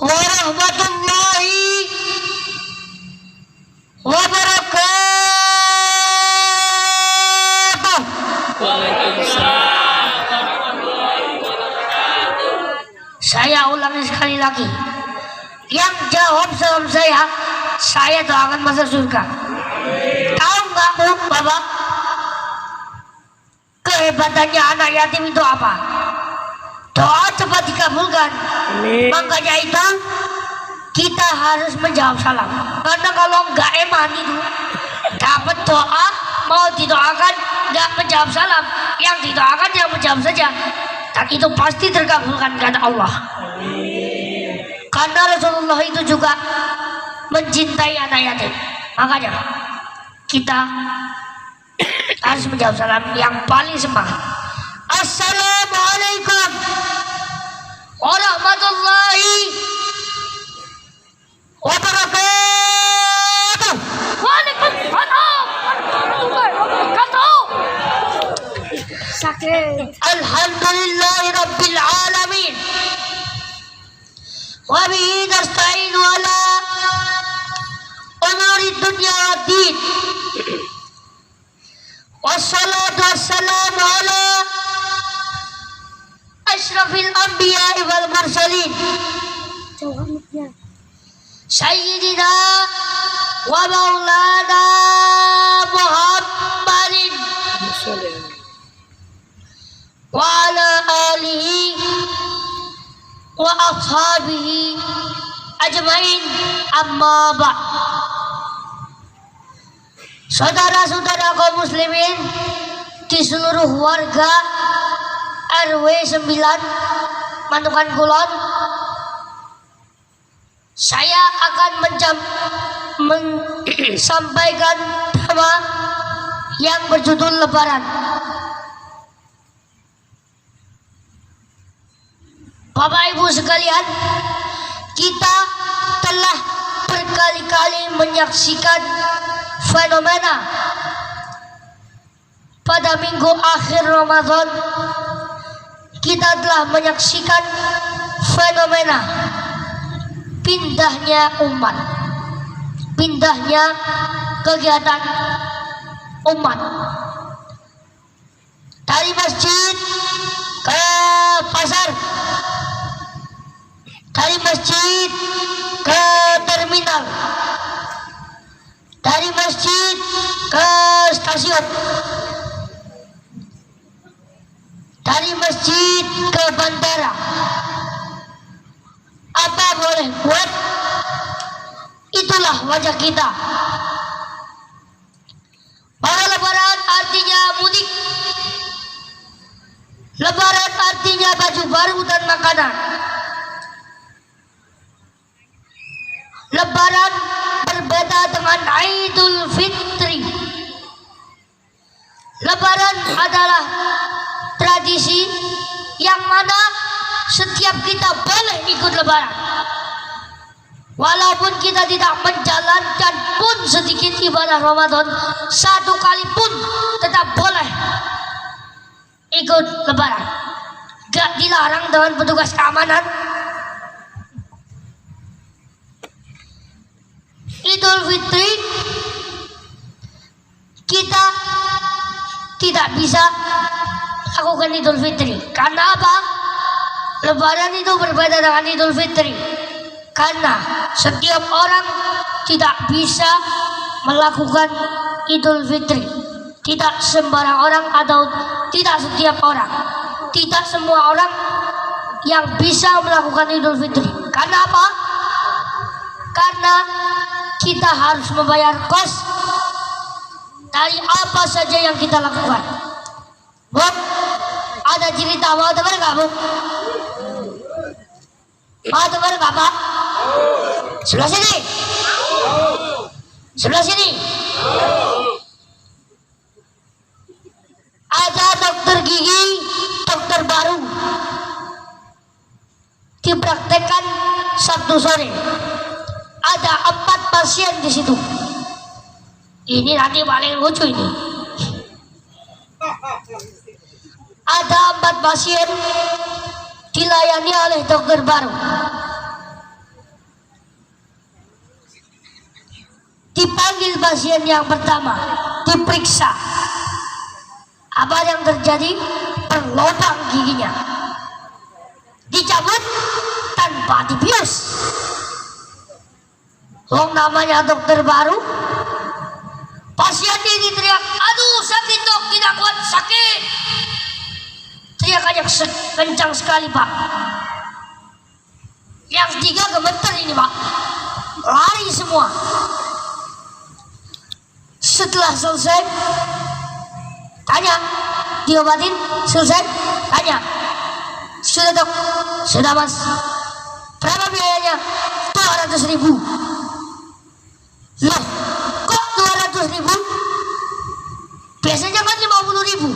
warahmatullahi wabarakatuh. Saya ulangi sekali lagi. Yang jawab salam saya doakan masuk surga. Tahu nggak Bu, Bapak? Kehebatannya anak yatim itu apa? Doa cepat dikabulkan. Makanya itu kita harus menjawab salam. Karena kalau nggak eman itu dapat doa mau didoakan nggak menjawab salam, yang didoakan yang menjawab saja, dan itu pasti terkabulkan kata Allah. Karena Rasulullah itu juga mencintai anak yatim. Makanya kita harus menjawab salam yang paling semangat. Assalamualaikum warahmatullahi wabarakatuh. Waalaikumsalam warahmatullahi wabarakatuh. Sakit. Alhamdulillahi rabbil alamin. Wa bihi nasta'inu ala umuri dunya waddin. Wassalatu wassalamu ala asyrafil anbiya wal mursalin sayyidina wa maulana Muhammadin wa ala alihi wa ashabihi ajmain, amma ba'd. Saudara-saudara kaum muslimin di seluruh warga RW 9 Mandukan Kulon, saya akan menyampaikan tema yang berjudul Lebaran. Bapak Ibu sekalian, kita telah berkali-kali menyaksikan fenomena pada minggu akhir Ramadan. Kita telah menyaksikan fenomena pindahnya umat, pindahnya kegiatan umat dari masjid ke pasar, dari masjid ke terminal, dari masjid ke stasiun, dari masjid ke bandara. Apa boleh buat, itulah wajah kita. Bahwa Lebaran artinya mudik, Lebaran artinya baju baru dan makanan. Lebaran berbeda dengan Idul Fitri. Lebaran adalah tradisi yang mana setiap kita boleh ikut Lebaran, walaupun kita tidak menjalankan pun sedikit ibadah Ramadan satu kali pun, tetap boleh ikut Lebaran. Gak dilarang dengan petugas keamanan. Idul Fitri kita tidak bisa lakukan Idul Fitri. Karena apa? Lebaran itu berbeda dengan Idul Fitri, karena setiap orang tidak bisa melakukan Idul Fitri. Tidak sembarang orang atau tidak setiap orang, tidak semua orang yang bisa melakukan Idul Fitri. Karena apa? Karena kita harus membayar kos dari apa saja yang kita lakukan. Bu, ada cerita mau dengar nggak, Bu? Mau dengar nggak, Pak? Sebelah sini, sebelah sini. Ada dokter gigi, dokter baru, dipraktekkan Sabtu sore. Ada 4 pasien di situ. Ini nanti paling lucu ini. Ada 4 pasien dilayani oleh dokter baru. dipanggil pasien yang pertama, diperiksa. Apa yang terjadi? Berlubang giginya, dicabut tanpa dibius. Namanya dokter baru. Pasien ini teriak, aduh sakit dok, tidak kuat, sakit. Teriakannya kencang sekali pak. Yang tiga gemeter ini pak, lari semua. Setelah selesai, tanya, diobatin, selesai, tanya, sudah dok, sudah mas, berapa biayanya? 200.000. Loh, kok 200.000? Biasanya kan 50.000.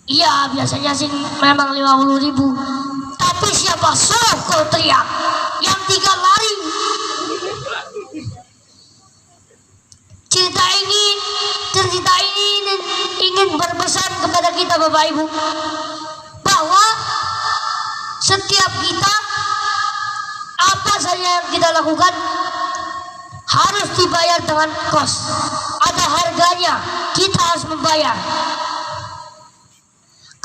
Iya, biasanya sih memang 50.000. Tapi siapa suruh kau teriak? Yang tiga lari. Cerita ini ingin berpesan kepada kita Bapak Ibu, bahwa setiap kita, apa saja yang kita lakukan harus dibayar dengan kos. Ada harganya, kita harus membayar.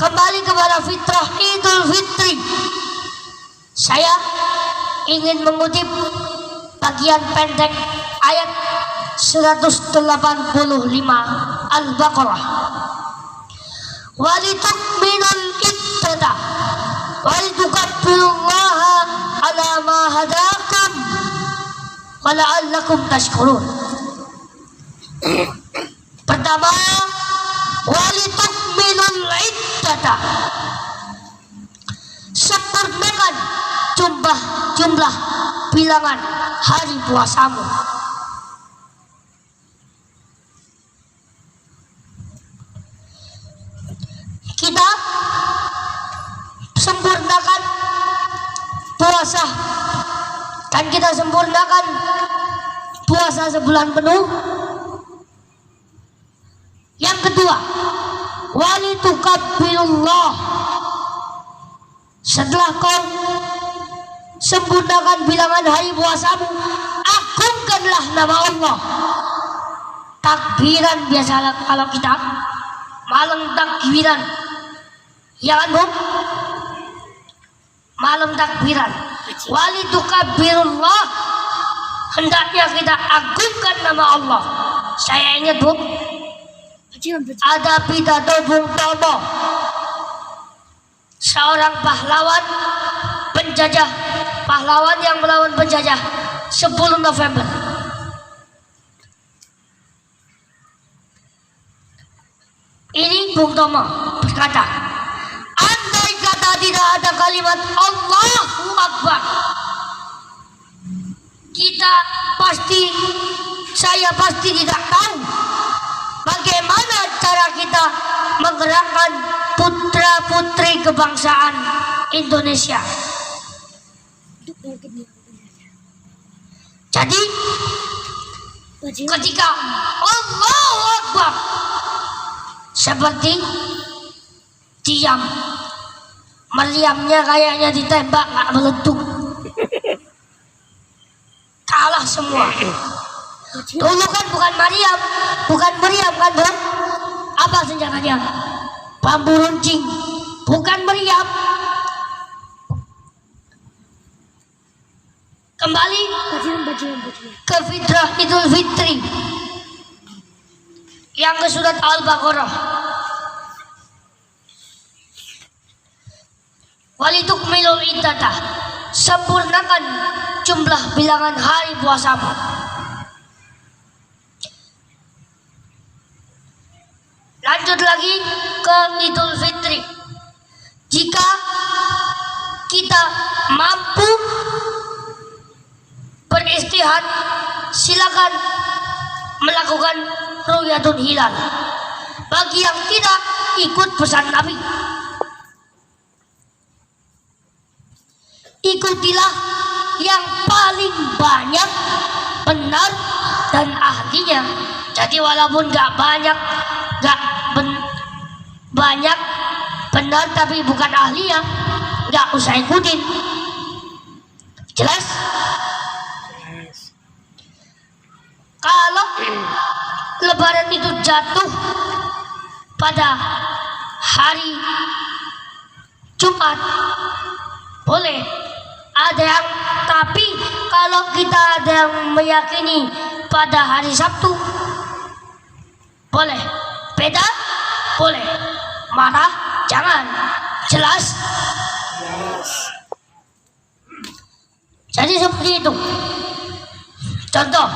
Kembali kepada fitrah Idul Fitri, saya ingin mengutip bagian pendek ayat 185 Al-Baqarah. Walitukminul iddata walitukabbirullaha ala ma hadakum wala'allakum tashkurun. Pertama, walitukminul iddata, sempurnakan jumlah bilangan hari puasamu. Kita sempurnakan puasa, kan kita sempurnakan puasa sebulan penuh. Yang kedua, walitukabbilullah, setelah kau sempurnakan bilangan hari puasamu, agungkanlah nama Allah. Takbiran biasa kalau kita malam takbiran, ya kan Bu? Malam takbiran. Walitukabbilullah, hendaknya kita agungkan nama Allah. Saya ingat Bu, ada pidato Bung Tomo, seorang pahlawan penjajah, pahlawan yang melawan penjajah, 10 November. Ini Bung Tomo berkata, andai kata tidak ada kalimat Allahu Akbar, saya pasti tidak tahu bagaimana cara kita menggerakkan putra-putri kebangsaan Indonesia. Jadi ketika Allahu Akbar, seperti diam, meriamnya kayaknya ditembak nggak meletup, kalah semua. Dulu kan bukan meriam kan Bu? Apa senjatanya? Bambu runcing, bukan meriam. Kembali ke fitrah Idul Fitri yang ke surat Al-Baqarah. Walitukmilul iddata, sempurnakan jumlah bilangan hari puasamu. Lanjut lagi ke Idul Fitri. Jika kita mampu beristihad, silakan melakukan ru'yatul hilal. Bagi yang tidak, ikut pesan Nabi. Ikutilah yang paling banyak benar dan ahlinya. Jadi walaupun gak banyak benar tapi bukan ahlinya, gak usah ikutin. Jelas? jatuh pada hari Jumat boleh. Ada yang, tapi kalau kita ada yang meyakini pada hari Sabtu boleh. Beda boleh. Marah jangan. Jelas? Jadi seperti itu. Contoh,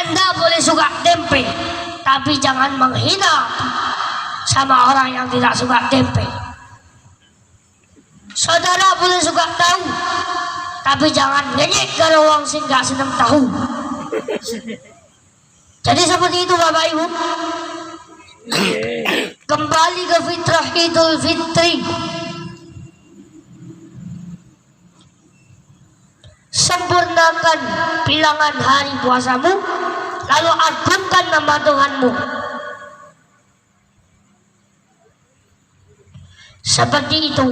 Anda boleh suka tempe, tapi jangan menghina sama orang yang tidak suka tempe. Saudara boleh suka tahu, tapi jangan ngenyek kalau orang sing gak senang tahu. Jadi seperti itu Bapak Ibu. Kembali ke fitrah Idul Fitri. Sempurnakan bilangan hari puasamu, lalu agungkan nama Tuhanmu. Seperti itu.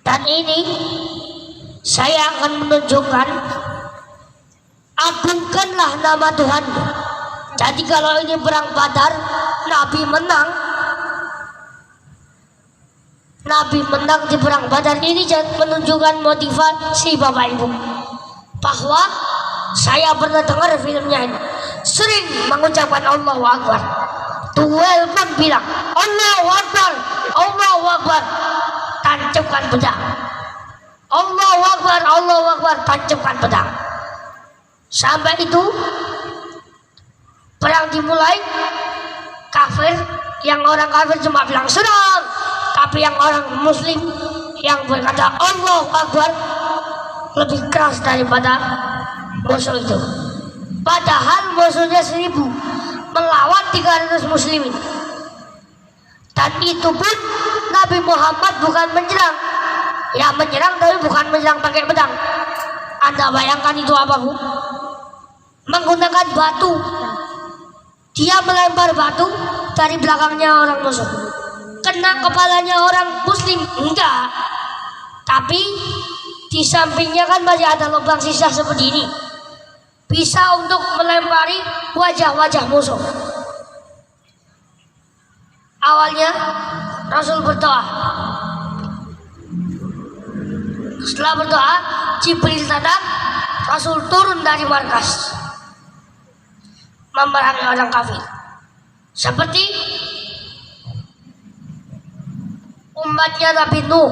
Dan ini saya akan menunjukkan, agungkanlah nama Tuhanmu. Jadi kalau ini perang Badar, Nabi menang. Nabi menang di perang Badar ini menunjukkan motivasi Bapak Ibu, bahwa saya pernah dengar filmnya ini, sering mengucapkan Allahu Akbar. Duel pun bilang Allahu Akbar, Allahu Akbar, tancapkan pedang. Allahu Akbar, Allahu Akbar, tancapkan pedang. Sampai itu perang dimulai, kafir, yang orang kafir cuma bilang serang, tapi yang orang muslim yang berkata Allahu Akbar lebih keras daripada musuh itu. Padahal musuhnya 1000 melawan 300 muslimin. Dan itu pun Nabi Muhammad bukan menyerang. Ya menyerang, tapi bukan menyerang pakai pedang. Anda bayangkan itu apa Bu? Menggunakan batu. Dia melempar batu dari belakangnya orang musuh. Kena kepalanya orang muslim? Enggak. Tapi di sampingnya kan masih ada lubang sisa seperti ini, bisa untuk melempari wajah-wajah musuh. Awalnya Rasul berdoa. Setelah berdoa, Jibril datang, Rasul turun dari markas memerangi orang kafir. Seperti umatnya Nabi Nuh,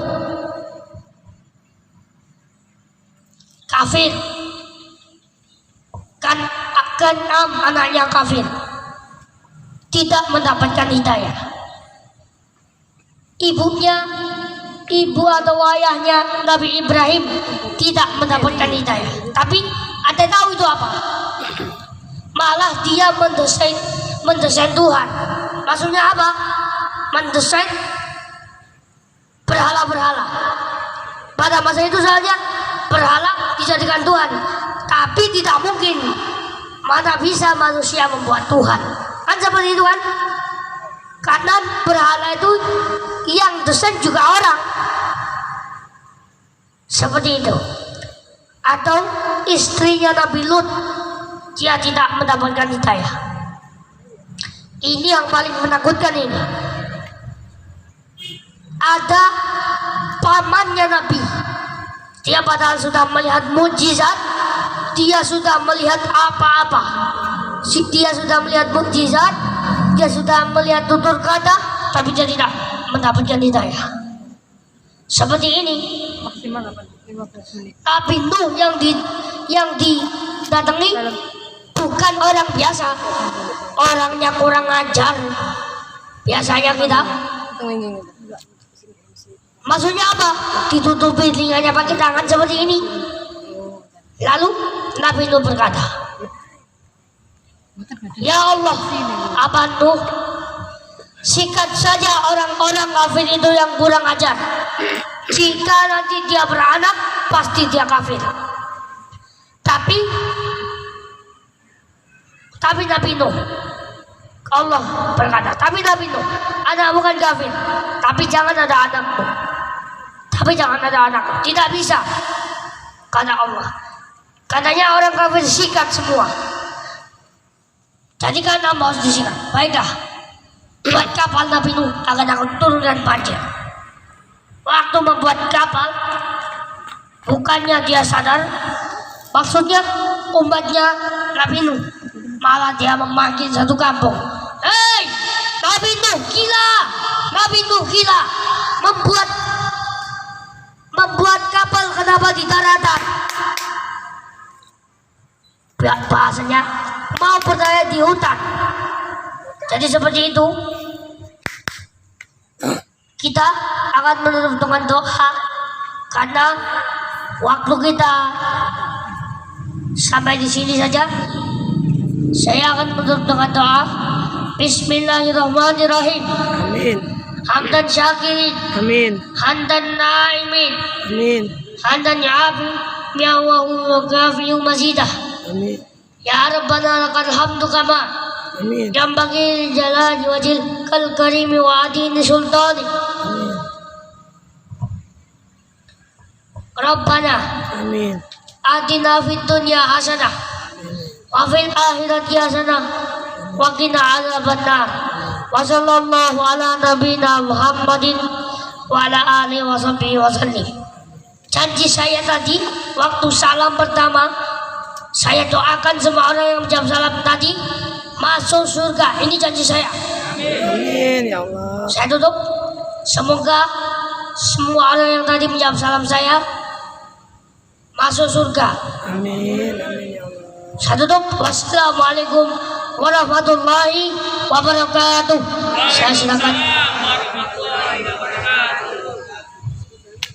kafir, kan akan anaknya kafir, tidak mendapatkan hidayah. Ibu atau ayahnya Nabi Ibrahim tidak mendapatkan hidayah. Tapi Anda tahu itu apa? Malah dia mendesain Tuhan. Maksudnya apa? Mendesain berhala-berhala. Pada masa itu saja berhala dijadikan Tuhan. Tapi tidak mungkin. Mana bisa manusia membuat Tuhan? Kan seperti itu kan? Karena berhala itu yang desain juga orang. Seperti itu. Atau istrinya Nabi Lut, dia tidak mendapatkan hidayah. Ini yang paling menakutkan ini. Ada pamannya Nabi, dia padahal sudah melihat mukjizat, dia sudah melihat apa-apa, dia sudah melihat mukjizat, dia sudah melihat tutur kata, tapi dia tidak mendapatkan hidayah. Seperti ini. Nabi Nuh yang didatangi bukan orang biasa, orangnya kurang ajar. Biasanya kita, maksudnya apa? Ditutupi telinganya pakai tangan seperti ini. Lalu Nabi Nuh berkata, ya Allah, apa Nuh, sikat saja orang-orang kafir itu yang kurang ajar. Jika nanti dia beranak, pasti dia kafir. Tapi Nabi Nuh, Allah berkata, tapi Nabi Nuh, anak bukan kafir, tapi jangan ada anakmu. Tapi jangan ada anakmu. Tidak bisa, kata Allah. Katanya orang kafir sikat semua. Jadi karena mau disikat. Baiklah. Buat kapal Nabi Nuh akan aku turunkan banjir. Waktu membuat kapal, bukannya dia sadar, maksudnya umatnya Nabi Nuh, malah dia memanggil satu kampung. Hei, Nabi Nuh gila, Nabi Nuh gila, membuat kapal kenapa di daratan? Bahasanya mau berdaya di hutan. Jadi seperti itu. Kita akan menutup dengan doa karena waktu kita sampai di sini saja. Saya akan menutup dengan doa. Bismillahirrahmanirrahim. Amin. Hamdan syakirin. Amin. Hamdan naimin. Amin. Hamdan ya'afi mi'awahu wa gafi'u mazidah. Amin. Ya Rabbana lakal hamdu kama Amin. yanbaghi jalali wajhil kal karimi wa adini sultani. Amin. Rabbana Amin. atina fid dunya hasanah wa fil akhirati hasanah wa qina adzabannar. Wa sallallahu ala nabiyyina Muhammadin wa ala alihi wa sahbihi wa sallim. Janji saya tadi waktu salam pertama, saya doakan semua orang yang menjawab salam tadi masuk surga. Ini janji saya. Amin ya Allah. Saya tutup. Semoga semua orang yang tadi menjawab salam saya masuk surga. Amin. Amin ya Allah. Saya tutup. Wassalamualaikum warahmatullahi wabarakatuh. Saya silakan.